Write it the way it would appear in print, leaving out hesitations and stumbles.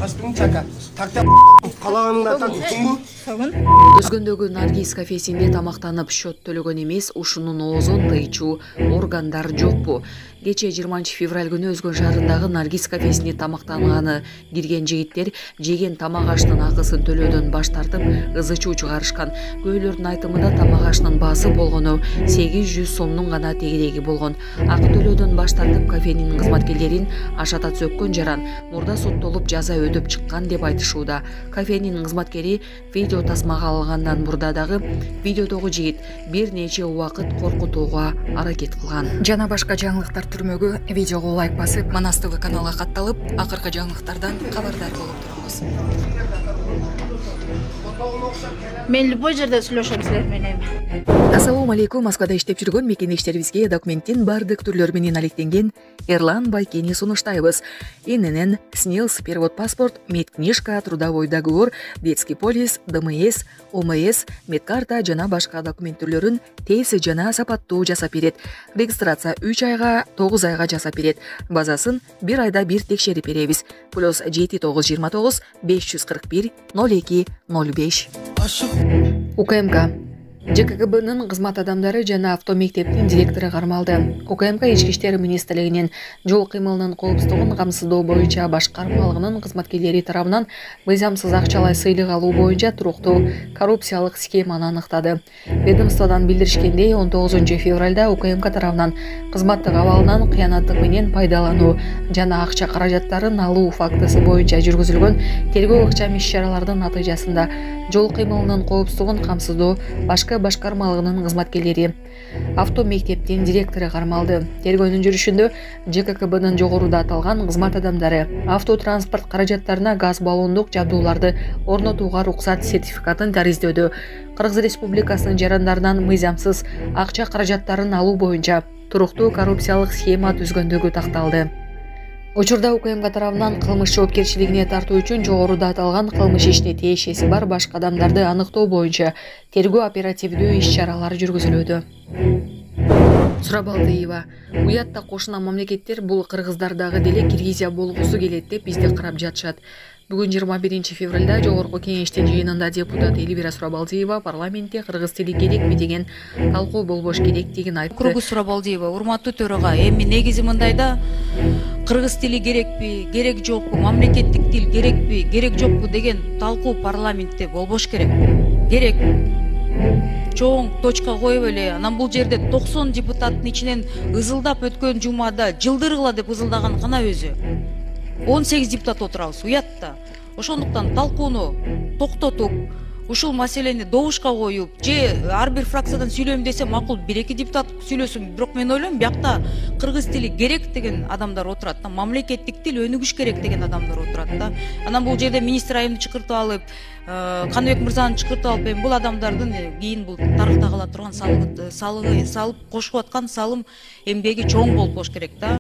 Астың чака. Такта қалағаныңда таңдың Өзгөндөгү Наргиз кафесинде тамактанып счет төлөгөн эмес, ушунун оозун тыйчу органдар жокпу? Кече 20 февраль күнү Өзгөн шаарындагы Наргиз кафесине тамактанганы кирген жигиттер жеген тамак аштын акысын төлөөдөн баш тартып, ызы чуу чыгарышкан. Көйлөрдүн айтымында тамак ашынын баасы болгону 800 сомдун гана тегереги болгон. Акы төлөөдөн баш тартып кафенин кызматкерлерин ашата сөккөн жаран мурда соттолуп жаза өдөп чыккан деп айтышууда. Кафенин кызматкери видео тасмага алгандан мурда дагы видеодогу жигит бир нече убакыт коркутууга аракет кылган. Жана башка жаңылыктар түрмөгү видеого лайк басып, Манас ТВ каналга катталып, акыркы жаңылыктардан кабардар болуп турабыз. Мен любой жерде сүйлөшөм силер менен. Ассалому алейкум. Москвада иштеп жүргөн мекендештерибизге документтин бардык түрлөрү менен алектенген Эрлан Байкени сунуштайбыз. ИНН, СНИЛС, перевод паспорт, медкнижка, трудовой договор, детский полис, ДМС, ОМС, медкарта жана башка документ түрлөрүн тез жана сапаттуу жасап берет. Регистрация 3 айга, 9 айга жасап берет. Базасын 1 айда бир текшерип беребиз. Плюс 7929 541 02 05. УКМК ЖККБнын кызмат адамдары жана автомектептин директору кармалды. УКМК Ички иштер министрлигинин жол кыймылынын коопсуздугун камсыздоо боюнча башкармалыгынын кызматкерлери тарабынан мыйзамсыз акчалай сыйлык алуу боюнча туруктуу коррупциялык схеманы аныктады. Ведомстводон билдиришкендей, 19 февралда УКМК тарабынан кызматтык абалынан кыянаттык менен пайдалануу жана акча каражаттарын алуу фактысы боюнча жүргүзүлгөн тергөө ыкчам иш-чаралардын натыйжасында жол кыймылынын коопсуздугун камсыздоо башкармалыгынын кызматкерлери, автомектептин директору кармалды. Тергөөнүн жүрүшүндө ЖККБнын жогоруда аталган кызмат адамдары автотранспорт каражаттарына газ баллондук жабдууларды орнотууга уруксат сертификатын тариздөөдө, Кыргыз Республикасынын жарандарынан мыйзамсыз акча каражаттарын алуу боюнча туруктуу коррупциялык схема түзгөндүгү такталды. Учурда УКМК тарабынан кылмыш жоопкерчилигине тартуу үчүн жогоруда аталган кылмыш ишине тиешеси бар башка адамдарды аныктоо боюнча тергөө оперативдүү иш-чаралары жүргүзүлүүдө. Сурабалдиева: уятта кошуна мамлекеттер бул кыргыздардагы деле Киргизия болгусу келет деп бизди карап жатышат. Бүгүн 21 февралда жогорку кеңештин жыйынында депутат Элвира Сурабалдиева парламентте кыргыз тили керекпи деген талкуу болбош керектигин айтты. Округу Сурабалдиева: урматтуу төрага, эми негизи мындайда кыргыз тили керекпи, керек жокпу, мамлекеттик тил керекпи, керек жокпу деген талкуу парламентте болбош керек. Керек. Чоң точка коюп эле, анан бул жерде 90 депутаттын ичинен ызылдап өткөн жумада жылдыргыла деп ызылдаган кана өзү 18 депутат отурабыз уятта. Ошондуктан талкууну токтотуп, ушул маселени добушка коюп, же ар бир фракциядан сүйлөйм десе макул 1-2 депутат сүйлөсүн, бирок мен ойлойм биякта кыргыз тили керек деген адамдар отурат да, мамлекеттик тил өнүгүш керек деген адамдар отурат да. Анан бул жерде министр айымды чакыртып алып, Каныбек мырзаны чакыртып алып, эми бул адамдардын кийин бул тарыхта кала турган салып кошуп аткан салым эмгеги чоң болуп болуш керек да.